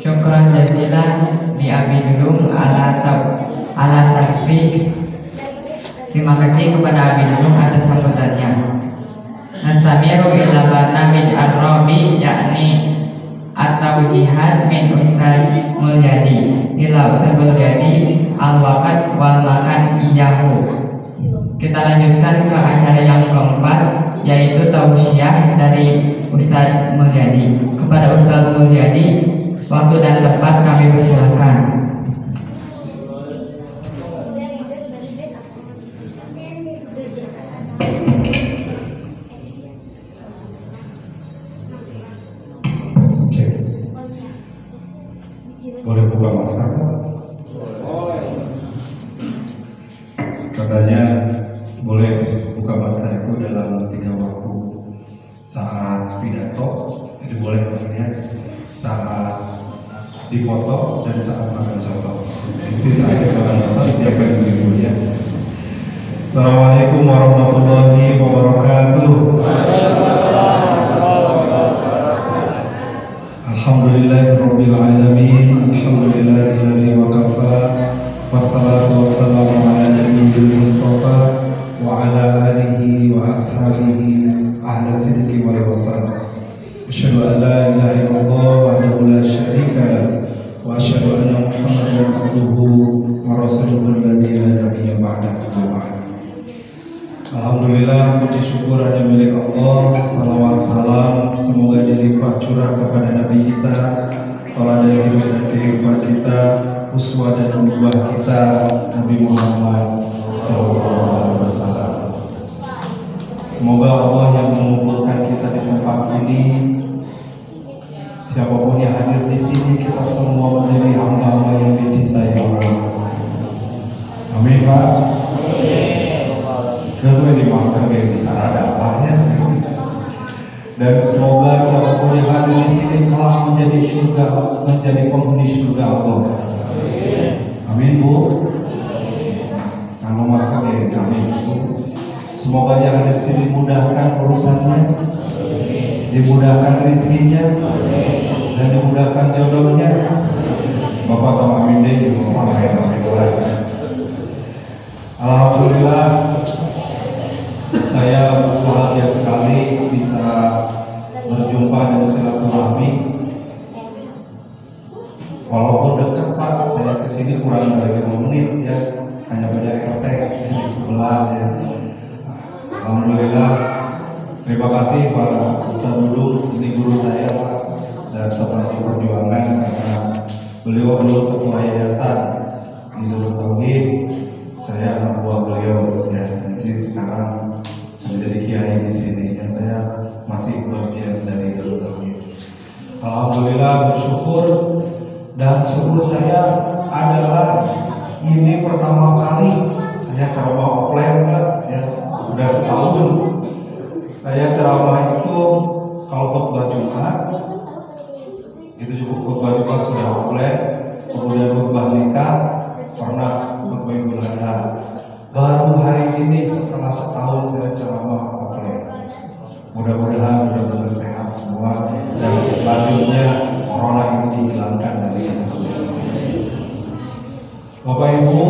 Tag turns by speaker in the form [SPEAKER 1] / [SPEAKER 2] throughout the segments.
[SPEAKER 1] Syukran jazilan li Abi Dudung ala tasbih. Terima kasih kepada Abi Dudung atas sambutannya. Nastamiru ila barnamij ar-rabi, yakni At-Tawjihat min Ustaz Mulyadi ila Ustaz Mulyadi al-waqat wal makan iyahu. Kita lanjutkan ke acara yang keempat, yaitu tausiah dari Ustaz Mulyadi. Kepada Ustaz Mulyadi, waktu dan tempat kami persilakan.
[SPEAKER 2] Boleh buka masker? Katanya boleh buka masker itu dalam 3 waktu. Saat pidato, jadi boleh namanya saat dipoto dan saat makan soto. Itu terakhir makan soto disiapkan ibu ya. Assalamualaikum warahmatullahi wabarakatuh. Alhamdulillahirabbil alamin. Alhamdulillahilladzi wa kafa. Wassalatu wassalamu ala nabiyyil mustafa wa ala alihi wa ashabihi ahli sidqi wal wafa. Asyhadu an la ilaha illallah wahdahu la syarika lah wa asyhadu anna Muhammadan abduhu wa rasuluhu alladzi la nabiyya ba'dahu. Alhamdulillah, puji syukur hanya milik Allah. Salawat salam semoga dilimpah curah kepada Nabi kita, teladan hidup dan kehidupan kita, uswah dan uswah kita, Nabi Muhammad SAW. Semoga Allah yang mengumpulkan kita di tempat ini, siapapun yang hadir di sini, kita semua menjadi hamba-hamba yang dicintai Allah. Amin, Pak. Kenapa di masker kayak di sana ada apanya? Dan semoga siapapun yang hadir di sini telah menjadi surga, menjadi penghuni surga Allah. Amin, Bu. Kalau masker kayak amin, Bu. Semoga yang ada di sini dimudahkan urusannya, dimudahkan rezekinya, dan dimudahkan jodohnya. Bapak tahu amin deh, ibu mama yang amin lagi. Alhamdulillah, saya bahagia sekali bisa berjumpa dan silaturahmi. Walaupun dekat Pak, saya kesini kurang dari 5 menit ya, hanya beda RT, saya di sebelah ya. Alhamdulillah, terima kasih Pak Ustaz Dudung, ini guru saya Pak, dan teman seperjuangan karena beliau dulu ketua yayasan di Darut Tauhid, saya anak buah beliau ya. Jadi sekarang sudah jadi kiai di sini, yang saya masih bagian dari Darut Tauhid. Alhamdulillah, bersyukur, dan syukur saya adalah ini pertama kali saya ceramah offline Pak ya. Udah setahun saya ceramah itu, kalau khutbah Jumat itu cukup, khutbah Jumat sudah offline, kemudian khutbah nikah pernah, khutbah Idul Adha. Baru hari ini setelah setahun saya ceramah offline. Mudah-mudahan benar-benar sehat semua, dan selanjutnya corona ini dihilangkan dari kita semua. Bapak Ibu,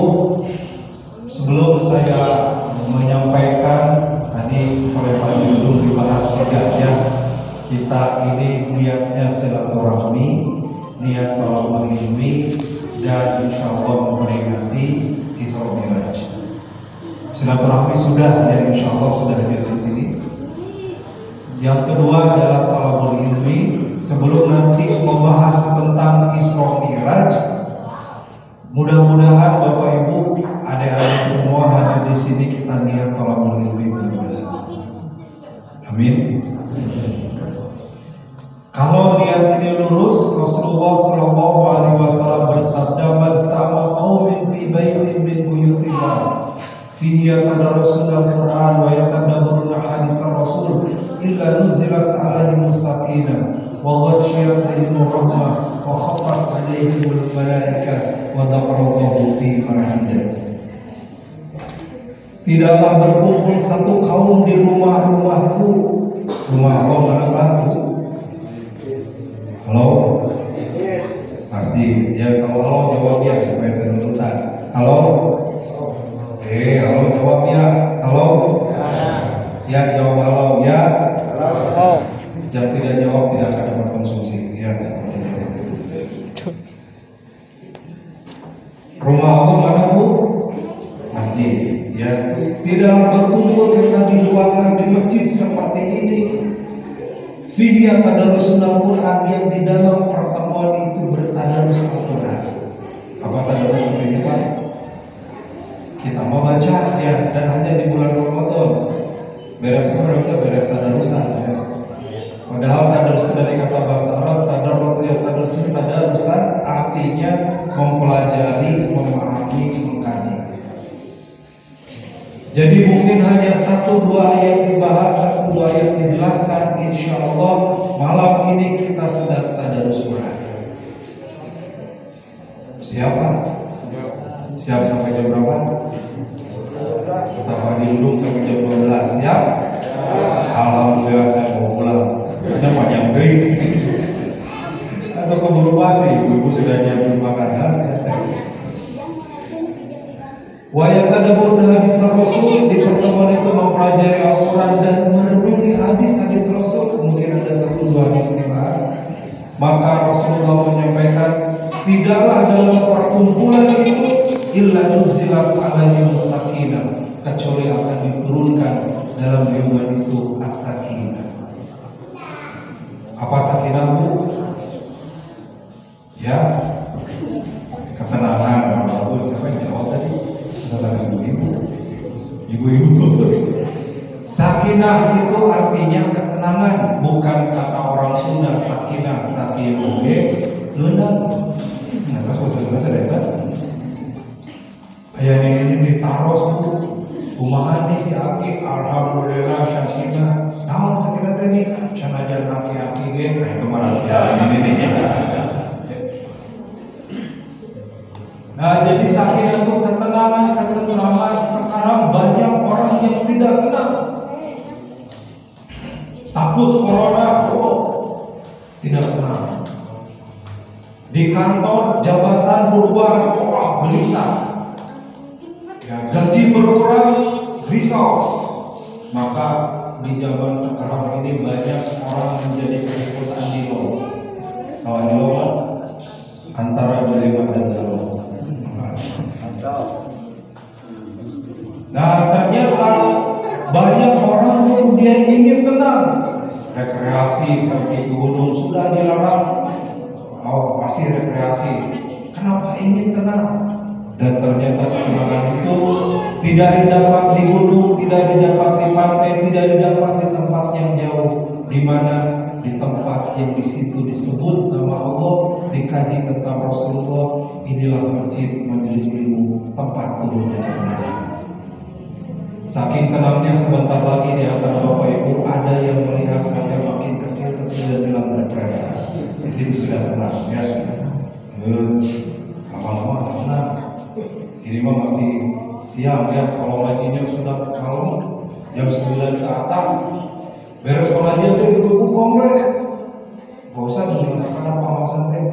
[SPEAKER 2] sebelum saya menyampaikan, tadi oleh Pak Judul dibahas ya, kita ini niatnya silaturahmi, niat thalabul ilmi, dan insya Allah memperingati Isra Mi'raj. Silaturahmi sudah ya, insya Allah sudah hadir di sini. Yang kedua adalah thalabul ilmi. Sebelum nanti membahas tentang Isra Mi'raj, mudah-mudahan Bapak Ibu, adik-adik semua hadir di sini kita niat thalabul ilmi benar-benar. Amin. Kalau niat ini lurus, Rasulullah Shallallahu Alaihi Wasallam bersabda, "Majtama qaumin fi baitin min buyutillah, fihi yatadarasuna al-Quran wa yatadabbaruna hadis Rasul, illa nuzilat alaihimus sakinah, wa ghasyiyatuhum rahmah, wa khaffat alaihimul malaikah, wa dzakarallaha fi man indah." Tidaklah berkumpul satu kaum di rumah-rumahku. Rumah Allah mana Pak? Halo? Pasti. Ya kalau halo jawab ya supaya terurutan. Halo? Halo jawab ya. Halo? Ya jawab halo ya. Halo. Yang tidak jawab tidak akan dapat konsumsi. Ya. Rumah Allah mana Bu? Masjid. Ya, tidaklah berkumpul kita di ruangan di masjid seperti ini. Fihi tadarusul Quran, yang di dalam pertemuan itu bertadarus Al-Quran. Apa tadarus ini Pak? Kita mau baca ya, dan hanya di bulan Ramadan. Beres tadarusan ya. Padahal tadarus dari kata bahasa Arab tadarusan artinya mempelajari, memahami, mengkaji. Jadi mungkin hanya 1-2 ayat dibahas, 1-2 ayat dijelaskan. Insya Allah malam ini kita sedang tadarus Quran. Siapa? Siap sampai jam berapa? Tetap Haji Dudung sampai jam 12. Siap? Alhamdulillah saya mau pulang. Ada panjang geng. Atau keburu basi, ibu sudah nyiapin makanan. Wayang tadabbur hadis Rasul, di pertemuan itu mempelajari Al-Quran dan merenungi hadis-hadis Rasul. Mungkin ada 1-2 hadis dibahas. Maka Rasulullah menyampaikan, tidaklah dalam perkumpulan itu illa nuzilat alaihim sakinah, kecuali akan diturunkan dalam lingkungan itu as-sakinah. Apa sakinah Bu? Ya, ketenangan. Bagus. Siapa yang jawab tadi? Saya ibu-ibu. Sakinah itu artinya ketenangan, bukan kata orang Sunda. Sakinah tenang. Nah, terus bahasa daerah. Ayah ini ditaros Bu. Kumaha nih si Aki? Alhamdulillah sakinah. Naon sakinah teh nih? Sanajan aki-aki ge, nah itu mah rahasia ini. Nah, jadi sakinah itu ketenangan, ketentraman. Sekarang banyak orang yang tidak tenang. Takut corona, tidak tenang. Di kantor jabatan berubah, gelisah. Ya, gaji berkurang, risau. Maka di zaman sekarang ini banyak orang menjadi pengikut Andilo. Kalau Andilo antara dilema dan galau. Nah, ternyata banyak orang kemudian ingin tenang, rekreasi, pergi ke gunung sudah dilarang. Pasti rekreasi. Kenapa ingin tenang? Dan ternyata ketenangan itu tidak didapat di gunung, tidak didapat di pantai, tidak didapat di tempat yang jauh, di mana di tempat yang di situ disebut nama Allah, dikaji tentang Rasulullah. Inilah masjid, majelis ilmu, tempat turunnya ketenangan. Saking tenangnya, sebentar lagi di antara Bapak Ibu ada yang melihat saya makin kecil-kecil dan bilang berpredas. Itu sudah tenang ya. Lama-lama tenang. Ini mah masih siang ya. Kalau ngajinya sudah malam jam 9 ke atas, beres pengajian tuh ibu-ibu komplain. Gak usah dengan sekadar pengawasan teh.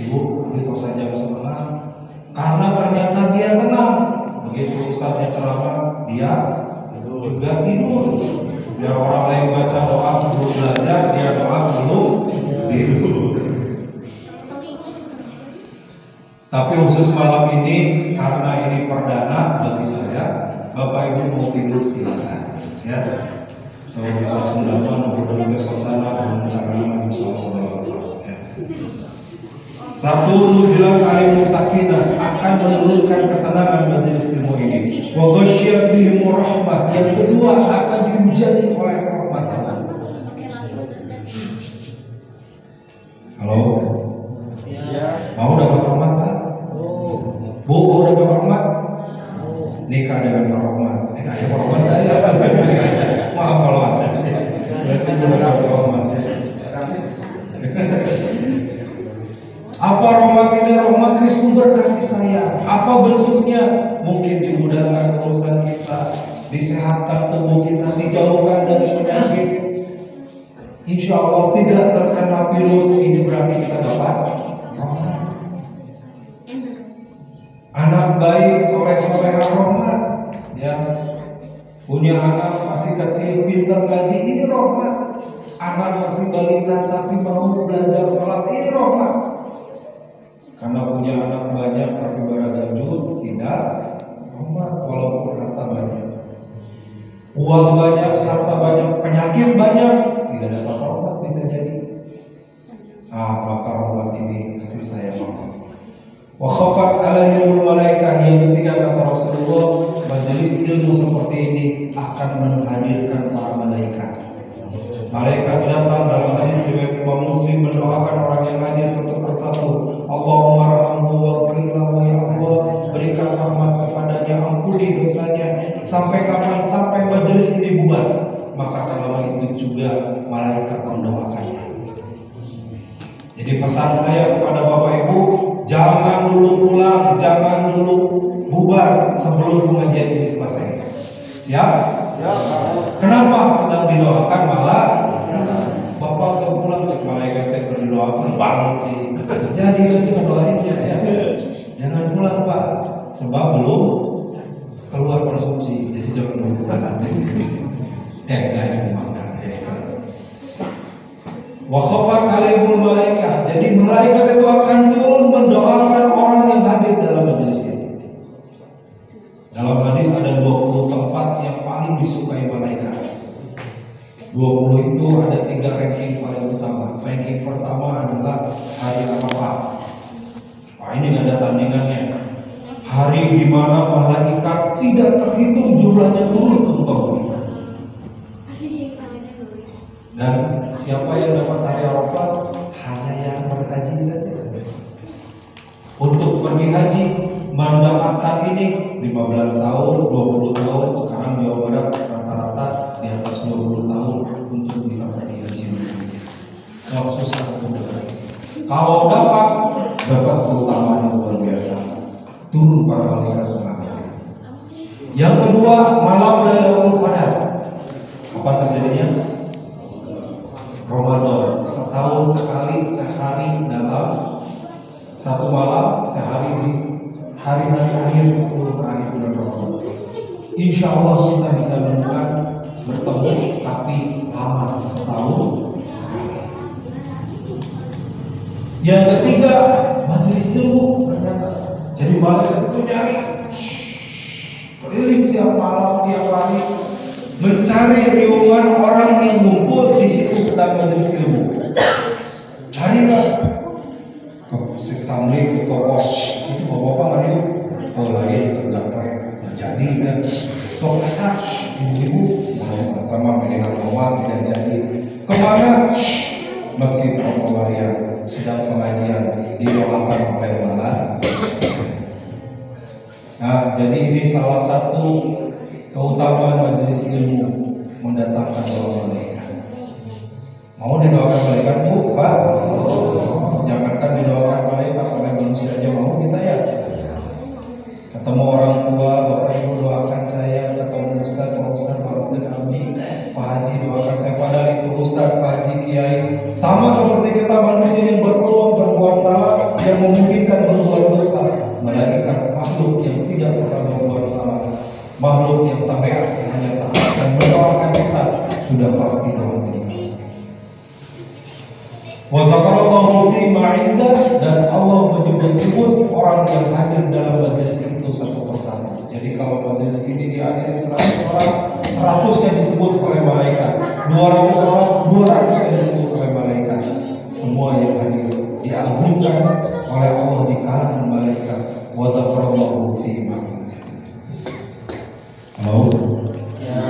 [SPEAKER 2] Ibu, ini tos saja jam 9. Karena ternyata dia tenang. Begitu ustaznya ceramah, dia juga tidur. Biar orang lain baca doa sebelum belajar, dia doa sebelum tidur. Tapi khusus malam ini, karena ini perdana bagi saya, Bapak Ibu mau tidur silakan ya. Saya bisa sundaman, nubuh-nubuh sosana, mencarana, insyaallah ya. Satu, nuzilat alaihim sakinah, akan menurunkan ketenangan majelis ilmu ini. Wa ghasyiyat bihim rahmah, yang kedua akan dihujani oleh rahmat Allah. Halo? Mau dapat rahmat Pak? Bu, mau dapat rahmat? Nikah dengan Pak Rahmat. Ayah Pak Rahmat ya. Maaf kalau ada. Berarti bu dapat rahmat. Apa rahmat ini? Rahmat ini sumber kasih sayang. Apa bentuknya? Mungkin dimudahkan urusan kita, disehatkan tubuh kita, dijauhkan dari penyakit. Insya Allah tidak terkena virus. Ini berarti kita dapat rahmat. Anak baik, soleh-soleh rahmat. Ya, punya anak masih kecil, pintar ngaji, ini rahmat. Anak masih balita tapi mau belajar sholat, ini rahmat. karena punya anak banyak tapi barangkali tidak hormat walaupun harta banyak. Uang banyak, harta banyak, penyakit banyak, tidak dapat hormat bisa jadi. Maka hormat ini kasih sayang Allah. Wa khafat alaihimul malaikah, yang ketiga kata Rasulullah, majelis ilmu seperti ini akan menghadirkan para malaikat. Malaikat datang dalam hadis riwayat Imam Muslim mendoakan orang yang hadir satu persatu. Allahumma rahmhu waghfir lahu, ya Allah berikan rahmat kepadanya, ampuni dosanya. Sampai kapan? Sampai majelis ini bubar. Maka selama itu juga malaikat mendoakannya. Jadi pesan saya kepada Bapak Ibu, jangan dulu pulang, jangan dulu bubar sebelum pengajian ini selesai. Siap? Ya. Kenapa? Sedang didoakan malah Bapak kalau pulang cek malaikat yang didoakan banget nih. Jadi nanti ngedoainnya ya. Jangan pulang Pak, sebab belum keluar konsumsi. Jadi jangan dulu pulang. Itu makna. Wa khafat alaihimul malaikah. Jadi malaikat itu akan turun mendoakan orang yang hadir dalam majelis ini. Dalam hadis ada 20 tempat yang paling disukai malaikat. 20 itu ada 3 ranking paling utama. Ranking pertama adalah hari Arafah. Ini nggak ada tandingannya. Hari di mana malaikat tidak terhitung jumlahnya turun ke muka bumi. Dan siapa yang dapat hari Arafah? Hanya yang berhaji saja. Untuk pergi haji mendapatkan ini 15 tahun, 20 tahun, sekarang Jawa Barat rata-rata di atas 20 tahun untuk bisa pergi haji. Susah untuk dapat. Kalau dapat keutamaan yang luar biasa. Turun para malaikat mengaminkan. Yang kedua, malam Lailatul Qadar. Apa terjadinya? Ramadan, setahun sekali, sehari dalam satu malam, sehari di hari-hari akhir 10 terakhir bulan Ramadan. Insya Allah kita bisa menemukan bertemu, tapi lama, setahun sekali. Yang ketiga, majelis ilmu ternyata. Jadi malaikat itu nyari, keliling tiap malam, tiap hari, mencari riungan orang yang ngumpul di situ sedang majelis ilmu. Carilah ke sistemik, ke pos itu bapak-bapak Mario, lain bergapai, nggak jadi kan? Kok kasar, ibu-ibu, pertama pilihan rumah tidak jadi. Kemana? Masjid Al-Maria sedang pengajian didoakan oleh malaikat. Nah, jadi ini salah satu keutamaan majelis ilmu, mendatangkan orang malaikat. Mau didoakan malaikat Bu, Pak? Jangankan didoakan malaikat, oleh manusia aja mau kita ya. Ketemu orang tua, Bapak Ibu doakan saya, ketemu Ustaz, Pak Ustaz, Pak Amin, Pak Haji doakan saya. Padahal itu Ustaz, Pak Haji, Kiai, sama seperti kita manusia yang berpeluang berbuat salah, yang memungkinkan berbuat dosa. Malaikat makhluk yang tidak pernah berbuat salah, makhluk yang tabiat hanya taat dan mendoakan kita, sudah pasti dalam ini. Wa dzakarallahu fi ma 'indah, dan Allah menyebut-nyebut orang yang hadir dalam majelis itu satu persatu. Jadi kalau majelis ini dihadiri 100 orang, 100 yang disebut oleh malaikat, 200 orang, 200 yang disebut oleh malaikat. Semua yang hadir diagungkan oleh Allah di kalangan malaikat. Wa dzakarallahu fi ma 'indah. Mau? Ya.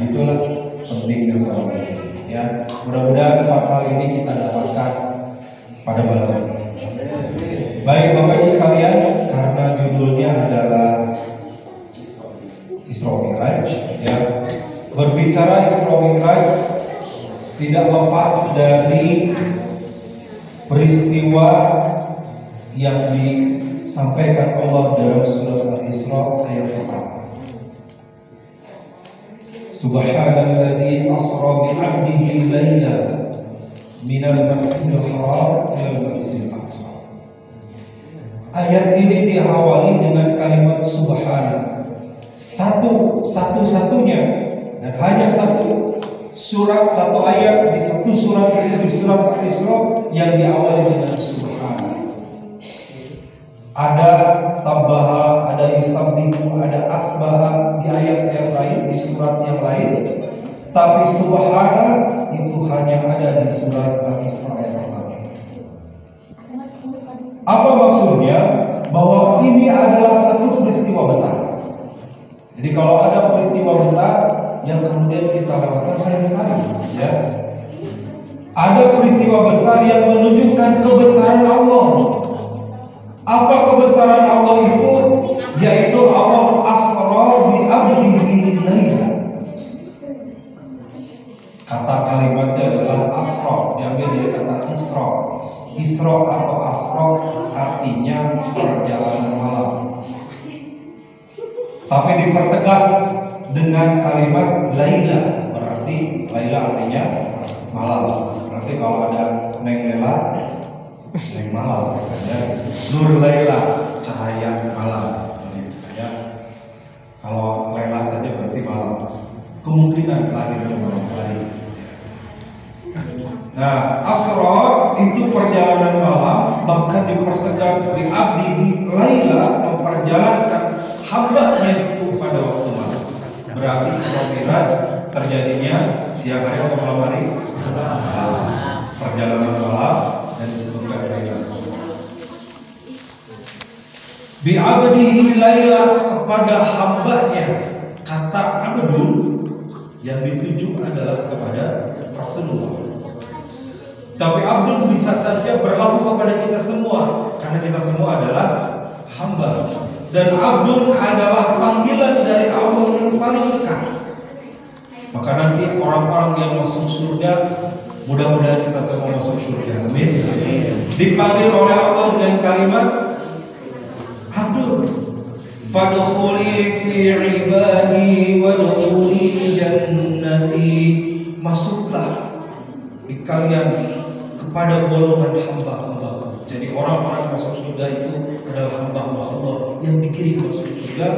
[SPEAKER 2] Itulah pentingnya kalau ya. Mudah-mudahan 4 hal ini kita dapatkan pada malam ini. Baik Bapak Ibu sekalian, karena judulnya adalah Isra Mi'raj, ya. Berbicara Isra Mi'raj tidak lepas dari peristiwa yang disampaikan Allah dalam surat Al-Isra ayat pertama. Subhanalladzi asra bi'abdihi laylan minal masjidil haram ilal masjidil aqsa. Ayat ini diawali dengan kalimat subhana. Satu-satunya dan hanya satu surat, satu ayat di satu surat ini, di surat Al-Isra, yang diawali dengan subhana. Ada sabbaha, ada yusabbihu, ada asbaha di ayat yang lain, di surat yang lain. Tapi subhana itu hanya ada di surat Al-Isra ayat pertama. Apa maksudnya? Bahwa ini adalah satu peristiwa besar. Jadi kalau ada peristiwa besar yang kemudian kita lewatkan sayang sekali, ya. Ada peristiwa besar yang menunjukkan kebesaran Allah. Apa kebesaran Allah itu? Yaitu Allah asra bi abdihi laila. Kata kalimatnya adalah asra, diambil dari kata isra. Isra atau asra artinya perjalanan malam. Tapi dipertegas dengan kalimat laila, berarti laila artinya malam. Berarti kalau ada neng lela, neng malam, ya. Nur laila, cahaya malam. Ya. Kalau lela saja berarti malam. Kemungkinan lahirnya malam hari. Nah, asra itu perjalanan malam, bahkan dipertegas di abdihi laila, memperjalankan hamba-Nya itu pada waktu malam. Berarti Isra Mi'raj terjadinya siang hari atau malam hari? Perjalanan malam dan disebutkan laila. Bi abdihi laila, kepada hamba-Nya. Kata abdun yang dituju adalah kepada Rasulullah. Tapi abdul bisa saja berlaku kepada kita semua, karena kita semua adalah hamba. Dan abdul adalah panggilan dari Allah yang paling dekat. Maka nanti orang-orang yang masuk surga, mudah-mudahan kita semua masuk surga, amin. Dipanggil oleh Allah dengan kalimat abdul. Fadkhuli fi ibadi wadkhuli jannati. Masuklah di kalian kepada golongan hamba-hamba. Jadi orang-orang masuk surga itu adalah hamba-hamba Allah yang dikirim masuk surga.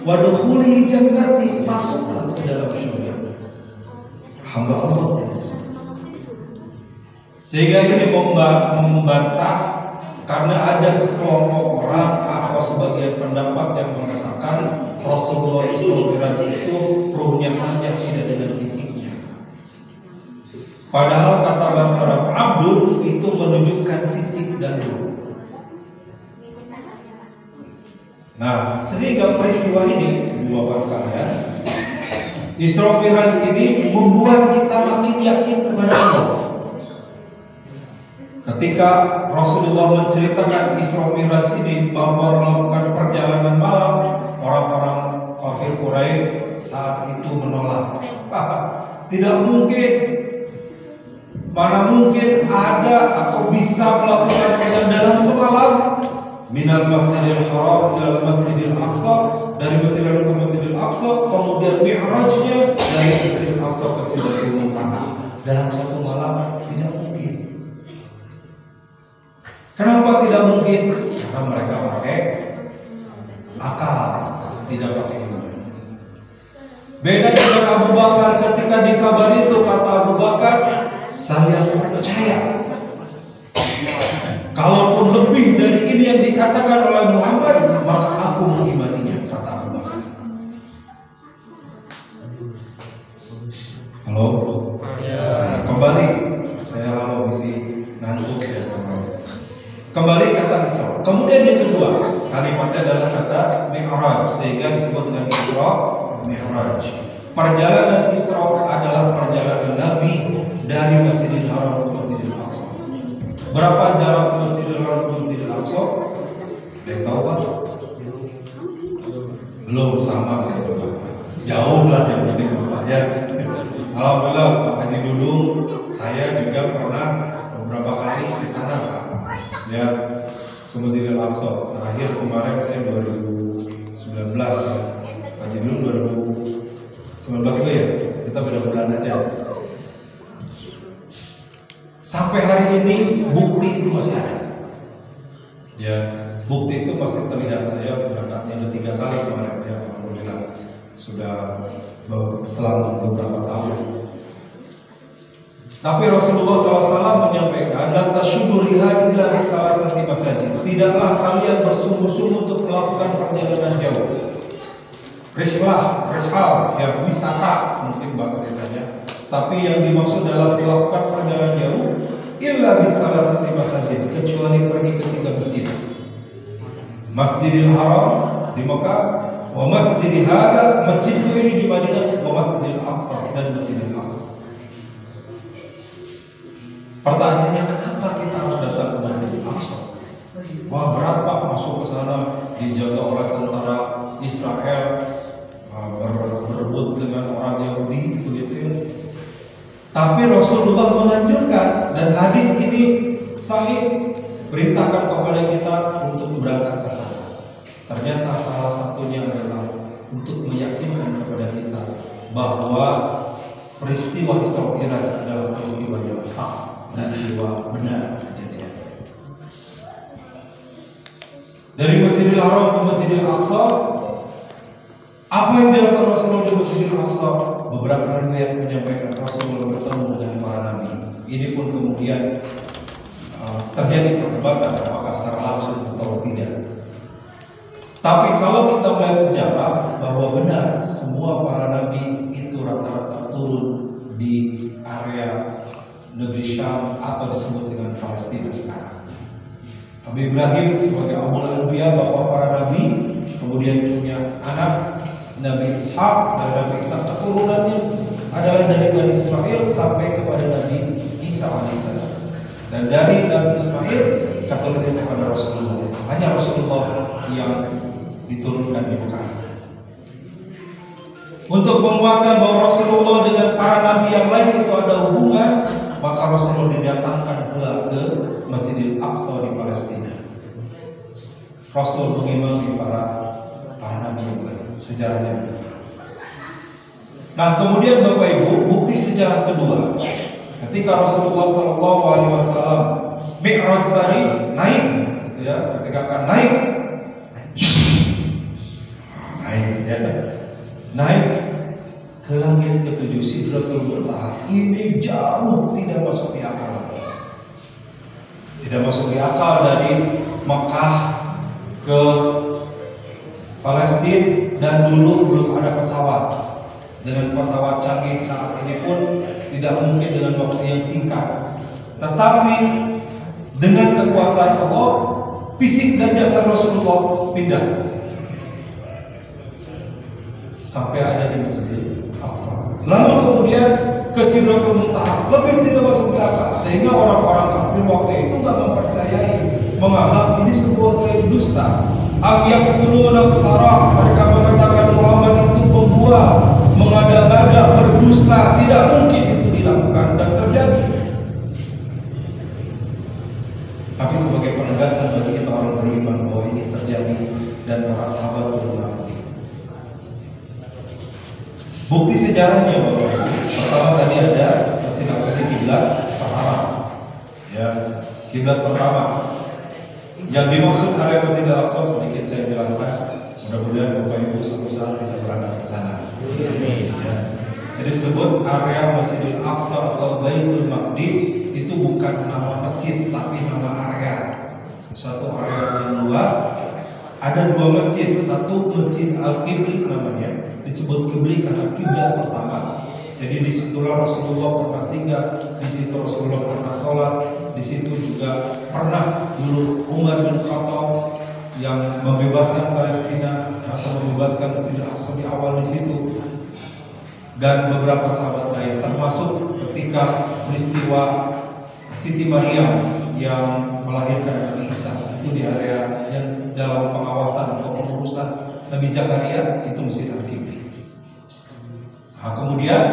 [SPEAKER 2] Wadkhuli jannati, masuklah ke dalam surga. Hamba Allah yang disebut. Sehingga ini membantah karena ada sekelompok orang atau sebagian pendapat yang mengatakan Rasulullah Isra Mi'raj itu ruhnya saja, tidak dengan fisiknya. Padahal kata bahasa Arab abdul itu menunjukkan fisik dan ruh. Nah, sehingga peristiwa ini, Bapak sekalian, Isra Mi'raj ini membuat kita makin yakin kepada Allah. Ketika Rasulullah menceritakan Isra Mi'raj ini bahwa melakukan perjalanan malam, orang-orang kafir Quraisy saat itu menolak. Tidak mungkin. Mana mungkin ada atau bisa melakukan perjalanan dalam semalam minal masjidil haram ilal masjidil aqsa, dari Masjidil Haram ke Masjidil Aqsa, kemudian mi'rajnya dari Masjidil Aqsa ke Sidratul Muntaha dalam satu malam. Tidak mungkin. Kenapa tidak mungkin? Karena mereka pakai akal, tidak pakai iman. Beda dengan Abu Bakar, ketika dikabari itu kata Abu Bakar, saya percaya. Kalaupun lebih dari ini yang dikatakan oleh Muhammad, maka aku mengimaninya, kata Abu Bakar. Halo? Nah, kembali. Saya halo misi ngantuk ya. Kembali kata Isra. Kemudian yang kedua, kalimatnya adalah kata Mi'raj, sehingga disebut dengan Isra Mi'raj. Perjalanan Isra adalah perjalanan Nabi dari Masjidil Haram ke Masjidil Aqsa. Berapa jarak Masjidil Haram ke Masjidil Aqsa? Ada yang tahu Pak? Belum, sama saya juga. Jauh lah yang penting Pak ya. Alhamdulillah Pak Haji Dudung, saya juga pernah beberapa kali ke sana Pak. Ya, ke Masjidil Aqsa. Terakhir kemarin saya 2019 ya. Haji Dudung 2019 juga ya. Kita benar-benar aja. Sampai hari ini bukti itu masih ada. Ya, bukti itu masih terlihat. Saya berangkatnya 3 kali kemarin ya, alhamdulillah. Sudah setelah beberapa tahun. Tapi Rasulullah SAW menyampaikan, la tasyuddu rihal illa bi salasati masajid. Tidaklah kalian bersungguh-sungguh untuk melakukan perjalanan jauh. Rihlah, rihal, ya wisata mungkin bahasa kitanya. Tapi yang dimaksud dalam melakukan perjalanan jauh illa bi salasati masajid, kecuali pergi ke 3 masjid. Masjidil Haram di Mekah, wa Masjidil Hada, masjid ini di Madinah, wa Masjidil Aqsa dan Masjidil Aqsa. Pertanyaannya, kenapa kita harus datang ke Masjidil Aqsa? Wah, berat Pak, masuk ke sana dijaga oleh tentara Israel, berebut dengan orang Yahudi, begitu ya. Tapi Rasulullah menganjurkan, dan hadis ini sahih, perintahkan kepada kita untuk berangkat ke sana. Ternyata salah satunya adalah untuk meyakinkan kepada kita bahwa peristiwa Isra Mi'raj adalah peristiwa yang hak, peristiwa benar kejadiannya. Dari Masjidil Haram ke Masjidil Aqsa, apa yang dilakukan Rasulullah di Masjidil Aqsa? Beberapa riwayat menyampaikan Rasulullah bertemu dengan para nabi. Ini pun kemudian terjadi perdebatan apakah secara langsung atau tidak. Tapi kalau kita melihat sejarah bahwa benar semua para nabi itu rata-rata turun di area negeri Syam atau disebut dengan Palestina sekarang. Nabi Ibrahim sebagai Abul Anbiya, bapak para nabi, kemudian punya anak Nabi Ishak, dan Nabi Ishak keturunannya adalah dari Bani Israel sampai kepada Nabi Isa alaihissalam. Dan dari Nabi Ismail keturunannya kepada Rasulullah. Hanya Rasulullah yang diturunkan di Mekah. Untuk menguatkan bahwa Rasulullah dengan para nabi yang lain itu ada hubungan, maka Rasulullah didatangkan pula ke Masjidil Aqsa di Palestina. Rasul mengimami para nabi yang lain. Sejarahnya begitu. Nah, kemudian Bapak Ibu, bukti sejarah kedua, ketika Rasulullah SAW Mi'raj tadi naik, gitu ya, ketika akan naik, naik ke langit ke-7 Sidratul Muntaha. Ini jauh tidak masuk di akal lagi. Tidak masuk di akal dari Mekah ke Palestina, dan dulu belum ada pesawat. Dengan pesawat canggih saat ini pun tidak mungkin dengan waktu yang singkat. Tetapi dengan kekuasaan Allah, fisik dan jasad Rasulullah pindah sampai ada di Masjidil Aqsa. Lalu kemudian ke Sidratul Muntaha, lebih tidak masuk di akal, sehingga orang-orang kafir waktu itu nggak mempercayai, menganggap ini sebuah dusta. Yaquluna iftara, mereka mengatakan Muhammad itu pembual, mengada-ngada, berdusta, tidak mungkin itu dilakukan, dan terjadi. Tapi sebagai penegasan bagi kita orang beriman bahwa ini terjadi dan para sahabat mengakui. Bukti sejarahnya Bapak Ibu, pertama tadi ada Masjid Aqsa di kiblat pertama, ya, kiblat pertama. Yang dimaksud area Masjid Al-Aqsa sedikit saya jelaskan. Mudah-mudahan Bapak Ibu suatu saat bisa berangkat ke sana. Ya. Jadi disebut area Masjidil Aqsa atau Baitul Maqdis itu bukan nama masjid tapi nama area. Satu area yang luas. Ada 2 masjid, satu Masjid Al-Qibli namanya, disebut Qibli karena kiblat pertama. Jadi di situlah Rasulullah pernah singgah, di situ Rasulullah pernah sholat, di situ juga pernah dulu Umar bin Khattab yang membebaskan Palestina atau membebaskan Masjid Al-Aqsa di awal di situ, dan beberapa sahabat lain, termasuk ketika peristiwa Siti Maryam yang melahirkan Nabi Isa, itu di area yang dalam pengawasan atau pengurusan Nabi Zakaria, itu Masjid Al-Qibli. Nah, kemudian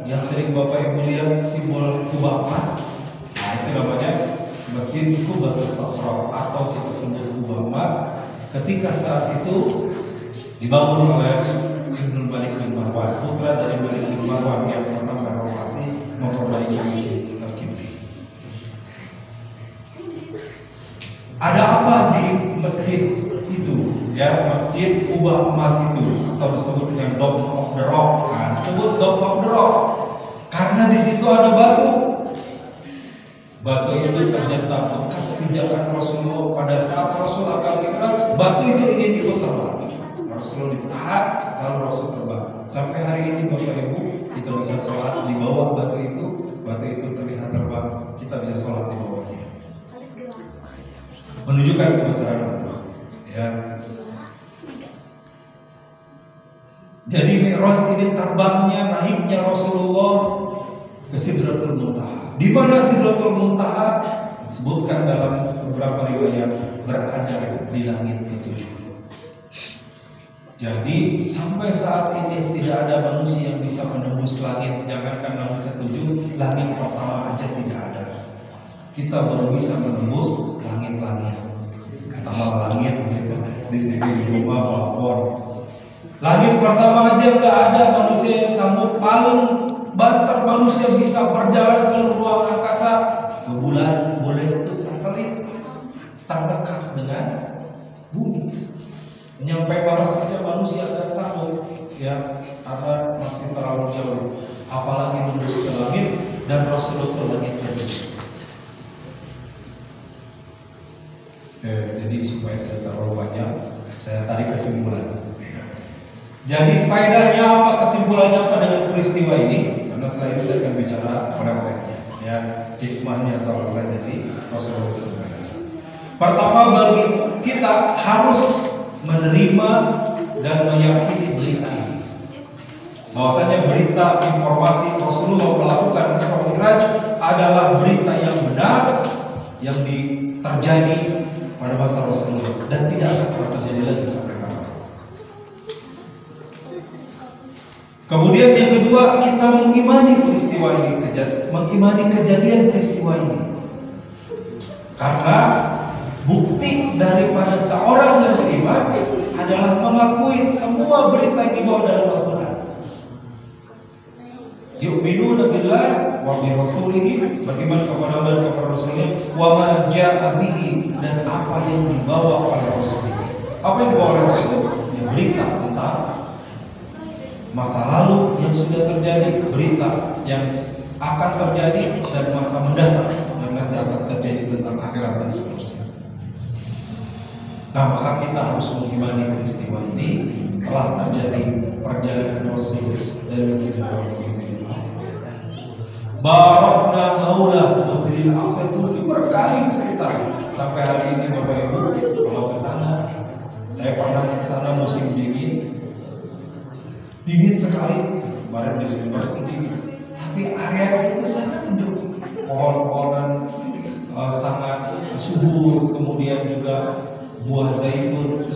[SPEAKER 2] yang sering Bapak Ibu lihat simbol kubah emas, nah itu namanya Masjid Qubatus Sakhra atau kita sebut kubah emas. Ketika saat itu dibangun oleh Ibnu Malik bin Marwan, putra dari Malik bin Marwan yang pernah merenovasi, memperbaiki Masjid Al-Qibli. Ada apa di masjid itu? Ya, Masjid Kubah Emas itu, atau disebut dengan Dome of the Rock. Nah, disebut Dome of the Rock karena di situ ada batu.
[SPEAKER 3] Batu itu ternyata bekas pijakan Rasulullah pada saat Rasul akan Mi'raj. Batu itu ingin diputar lagi. Rasul ditahan, lalu Rasul terbang. Sampai hari ini Bapak Ibu kita bisa sholat di bawah batu itu terlihat terbang. Kita bisa sholat di bawahnya. Menunjukkan kebesaran Allah. Ya. Jadi Mi'raj ini terbangnya, naiknya Rasulullah ke Sidratul Muntaha. Di mana Sidratul Muntaha disebutkan dalam beberapa riwayat berada di langit ketujuh. Jadi sampai saat ini tidak ada manusia yang bisa menembus langit. Jangankan langit ketujuh, langit pertama aja tidak ada. Kita baru bisa menembus langit-langit. Kata langit di sini di rumah pelapor. Langit pertama aja nggak ada manusia yang sanggup. Paling banter manusia bisa berjalan ke ruang angkasa, ke bulan. Bulan itu satelit terdekat dengan bumi. Nyampe Mars saja manusia nggak sanggup, ya, karena masih terlalu jauh. Apalagi menembus ke langit, dan Rasulullah ke langit tadi. Jadi supaya tidak terlalu banyak, saya tarik kesimpulan. Jadi faedahnya apa, kesimpulannya apa dengan peristiwa ini? Karena setelah ini saya akan bicara oleh-olehnya, ya, hikmahnya atau oleh dari Rasulullah SAW. Pertama, bagi kita harus menerima dan meyakini berita ini, bahwasanya berita informasi Rasulullah melakukan Isra Mi'raj adalah berita yang benar, yang terjadi pada masa Rasulullah dan tidak akan pernah terjadi lagi sampai kapan. Kemudian yang kedua, kita mengimani peristiwa ini, mengimani kejadian peristiwa ini, karena bukti daripada seorang yang beriman adalah mengakui semua berita yang dibawa dalam Al-Quran. Yu'minuna billahi wa bi rasulihi, beriman kepada Allah dan kepada Rasulnya, wa ma ja'a bihi, dan apa yang dibawa oleh Rasul. Apa yang dibawa oleh Rasul? Ya, berita tentang masa lalu yang sudah terjadi, berita yang akan terjadi, dan masa mendatang yang nanti akan terjadi tentang akhirat dan seterusnya. Nah, maka kita harus mengimani peristiwa ini telah terjadi perjalanan Rasul dari Masjidil Haram ke Masjidil Aqsa. Barakna haula Masjidil Aqsa itu diberkahi sekitar sampai hari ini Bapak Ibu. Kalau ke sana, saya pernah ke sana musim dingin sekali, kemarin Desember dingin, tapi area itu sangat sejuk, pohon-pohonan sangat subur, kemudian juga buah zaitun itu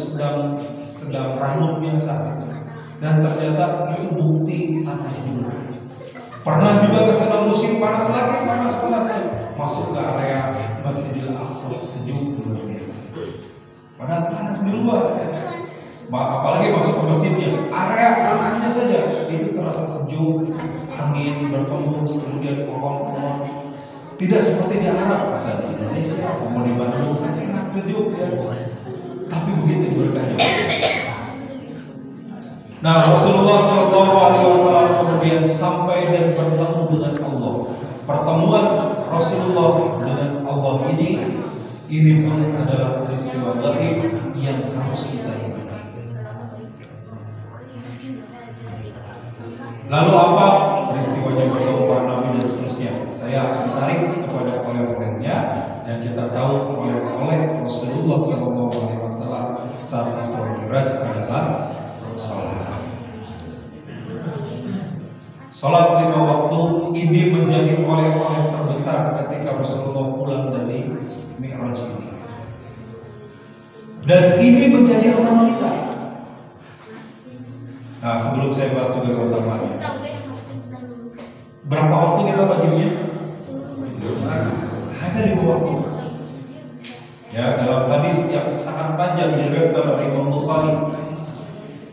[SPEAKER 3] sedang ranumnya saat itu, dan ternyata itu bukti tanah yang berkah. Pernah juga ke sana musim panas lagi, panas-panasnya masuk ke area Masjidil Aqsa, sejuk luar biasa, padahal panas di luar. Apalagi masuk ke masjidnya, area tanahnya saja itu terasa sejuk, angin berhembus, kemudian pohon-pohon. Tidak seperti di Arab, asal di Indonesia, mau di Bandung, enak sejuk ya. Tapi begitu diberkahi. Nah, Rasulullah SAW kemudian sampai dan bertemu dengan Allah. Pertemuan Rasulullah dengan Allah ini pun adalah peristiwa gaib yang harus kita imani. Lalu apa peristiwanya bertemu para nabi dan seterusnya? Saya akan tarik kepada oleh-olehnya, dan kita tahu oleh-oleh Rasulullah SAW saat Isra Mi'raj adalah salat. Salat 5 waktu ini menjadi oleh-oleh terbesar ketika Rasulullah pulang dari Mi'raj ini, dan ini menjadi amal kita. Nah, sebelum saya bahas juga keutamaannya, berapa waktu kita wajibnya? Hanya 5 waktu. Ya, dalam hadis yang sangat panjang diriwayatkan oleh Imam Bukhari,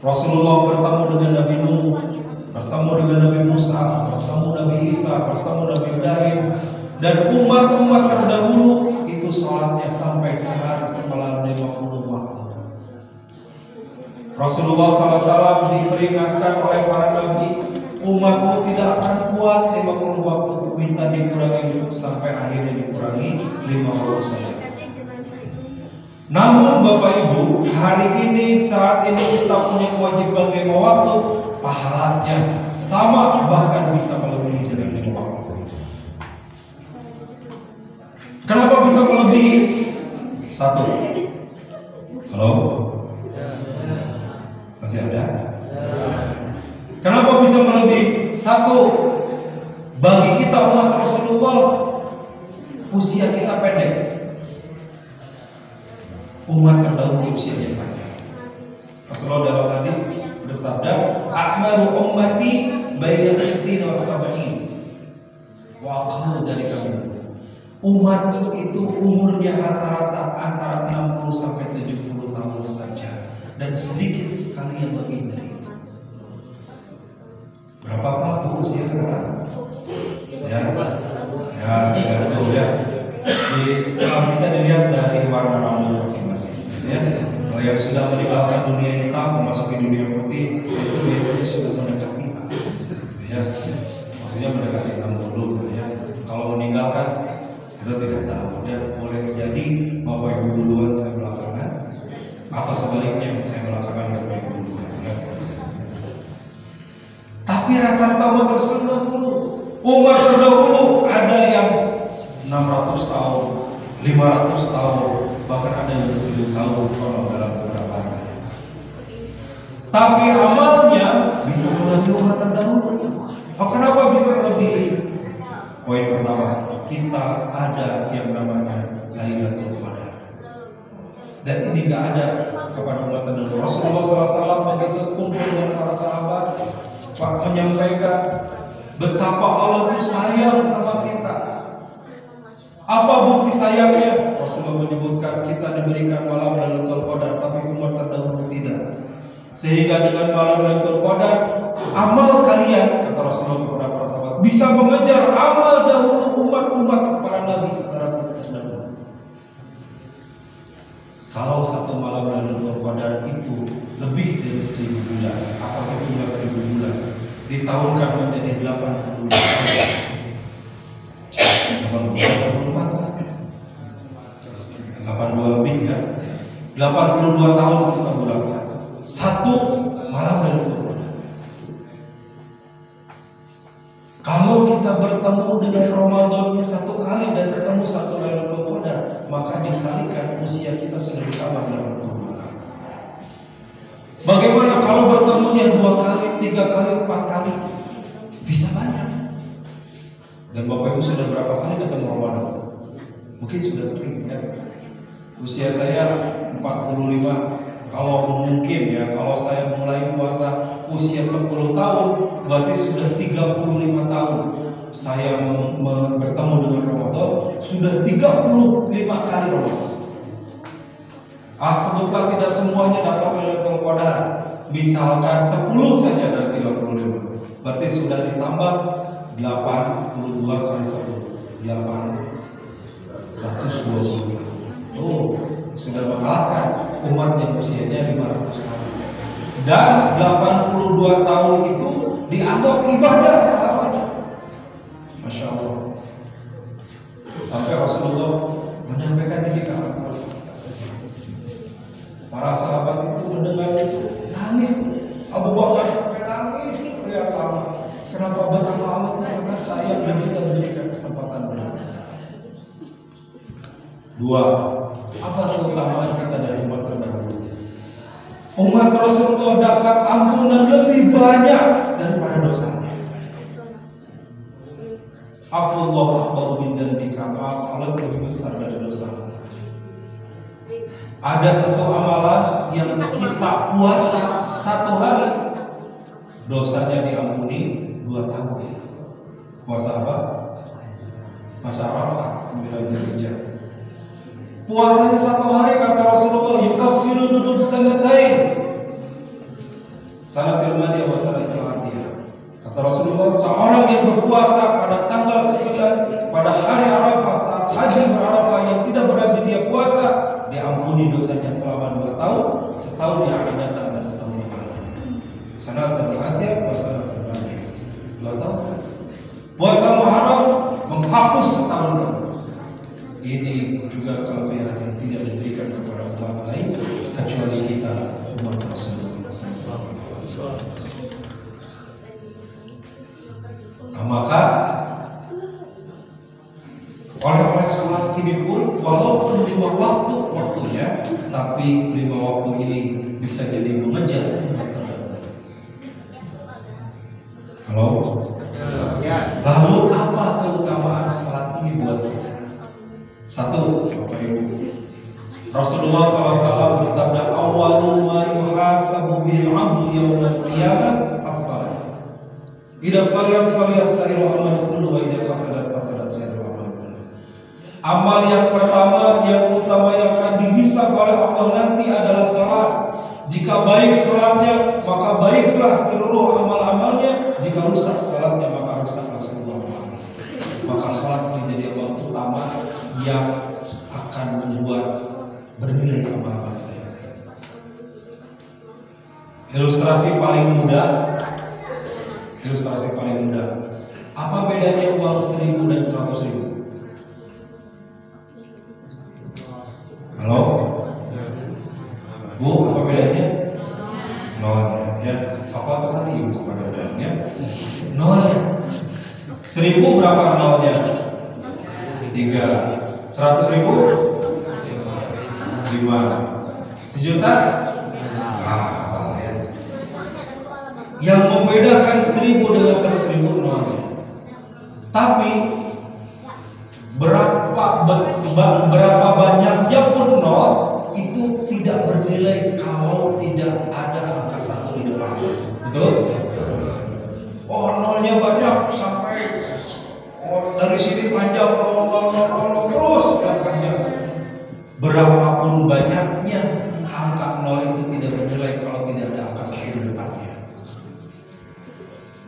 [SPEAKER 3] Rasulullah bertemu dengan Nabi Nuh, bertemu dengan Nabi Musa, bertemu Nabi Isa, bertemu Nabi Ibrahim, dan umat-umat terdahulu itu sholatnya sampai sehari semalam 50 waktu. Rasulullah SAW diperingatkan oleh para nabi umatmu tidak akan kuat 50 waktu, minta dikurangi sampai akhirnya dikurangi 5 waktu saja. Namun Bapak Ibu, hari ini saat ini kita punya kewajiban 5 waktu, pahalanya sama bahkan bisa melebihi dari 5 waktu. Kenapa bisa melebihi? Satu. Halo? Masih ada? Kenapa bisa melebihi? Satu, bagi kita umat Rasulullah, usia kita pendek. Umat terdahulu usianya panjang. Rasulullah dalam hadis bersabda, "Akmaru ummati baina sittin wa sab'in wa aqallu dari kami." Umatku itu umurnya rata-rata antara 60 sampai 70 tahun saja, dan sedikit sekali yang lebih dari itu. Berapa Pak Bu usia sekarang? Ya, tergantung ya. Bisa dilihat dari warna rambut masing-masing. Ya, kalau yang sudah meninggalkan dunia hitam memasuki dunia putih, itu biasanya sudah mendekati. Ya, maksudnya mendekati 60. Ya, kalau meninggalkan kita tidak tahu. Ya, boleh jadi Bapak Ibu duluan, saya belakangan, atau sebaliknya saya belakangan Bapak Ibu duluan. Ya. Tapi rata-rata umat terdahulu ada yang 600 tahun, 500 tahun, bahkan ada yang 1000 tahun kalau dalam beberapa ayat. Tapi amalnya bisa melebihi umat terdahulu. Oh, kenapa bisa melebihi? Poin pertama, kita ada yang namanya Lailatul Qadar. Dan ini nggak ada kepada umat terdahulu. Rasulullah SAW begitu kumpul dengan para sahabat, Pak menyampaikan betapa Allah itu sayang sama kita. Apa bukti sayangnya? Rasulullah menyebutkan kita diberikan malam Lailatul Qadar, tapi umat terdahulu tidak. Sehingga dengan malam Lailatul Qadar, amal kalian, kata Rasulullah kepada para sahabat, bisa mengejar amal dahulu umat-umat para nabi secara terdahulu. Kalau satu malam Lailatul Qadar itu lebih dari 1000 bulan, atau hitunglah 1000 bulan, ditahunkan menjadi 80 bulan. 82 lebih ya, 82 tahun kita bulatkan satu malam Lailatul Qadar. Kalau kita bertemu dengan Ramadannya satu kali dan ketemu satu Lailatul Qadar, maka dikalikan usia kita sudah ditambah 82 tahun. Bagaimana kalau bertemunya 2 kali, 3 kali, 4 kali? Bisa banyak. Dan Bapak Ibu sudah berapa kali ketemu Ramadan? Mungkin sudah sering ya. Usia saya 45. Kalau mungkin ya, kalau saya mulai puasa usia 10 tahun, berarti sudah 35 tahun saya bertemu dengan Ramadan, sudah 35 kali Ramadan. Sebutlah tidak semuanya dapat Lailatul Qadar. Misalkan 10 saja dari 35, berarti sudah ditambah 82 kali 10, 820. Sudah mengalahkan umat yang usianya 500 tahun. Dan 82 tahun itu dianggap ibadah selamanya. Masya Allah. Sampai Rasulullah menyampaikan ini ke para sahabat. Para sahabat itu mendengar itu nangis. Abu Bakar sampai nangis teriak lama. Kenapa betapa Allah itu sangat sayang dan kita memberikan kesempatan berdoa. 2. Apa keutamaan kita dari umat terdahulu? Umat Rasulullah dapat ampunan lebih banyak daripada dosanya. Afullah akbaru min dzambika, Allah lebih besar dari dosa. Ada satu amalan yang kita puasa 1 hari, dosanya diampuni 2 tahun. Puasa apa? Puasa Arafah 9 Dzulhijjah. Puasanya 1 hari, kata Rasulullah, yukaffiru dzunub sanatain. Sanatil madiyah wa sanatil atiyah. Kata Rasulullah, seorang yang berpuasa pada tanggal 9 pada hari Arafah saat haji Arafah yang tidak berhaji dia puasa, diampuni dosanya selama 2 tahun, setahun yang akan datang dan setahun yang lalu. Sanatil atiyah wa sanatil madiyah. 2 tahun. Puasa Muharram menghapus setahun. Ini juga kelebihan yang tidak diberikan kepada umat lain kecuali kita umat Rasulullah SAW. Nah, maka oleh sholat ini pun walaupun 5 waktunya, tapi 5 waktu ini bisa jadi mengejar. Halo? Ya. Lalu apa keutamaan sholat ini buat kita? 1, Bapak Ibu, Rasulullah SAW bersabda, "Awwalu ma yuhasabu bil 'abdu yaumal qiyamah as-shalah. Idza shalihat sahihul amal kullu wa idza fasadat sahihul amal kullu." Amal yang pertama, yang utama yang akan dihisab oleh Allah nanti adalah salat. Jika baik salatnya, maka baiklah seluruh amal-amalnya. Jika rusak salatnya, maka rusaklah seluruh amalnya. Maka salat menjadi amal utama yang akan membuat bernilai amal kita. Ilustrasi paling mudah. Apa bedanya uang 1.000 dan 100.000? Halo? Bu, apa bedanya? Nol. Ya, apa sekali ibu pada bedanya? Nol. 1.000 berapa nolnya? 3. 100.000? 5. 1.000.000? Ya. Yang membedakan 1.000 dengan 100.000 nolnya. Tapi berapa banyaknya pun nol itu tidak bernilai kalau tidak ada angka 1 di depannya. Betul? Oh, nolnya banyak sampai dari sini panjang terus angkanya. Berapapun banyaknya angka nol itu tidak bernilai kalau tidak ada angka 1 di depannya.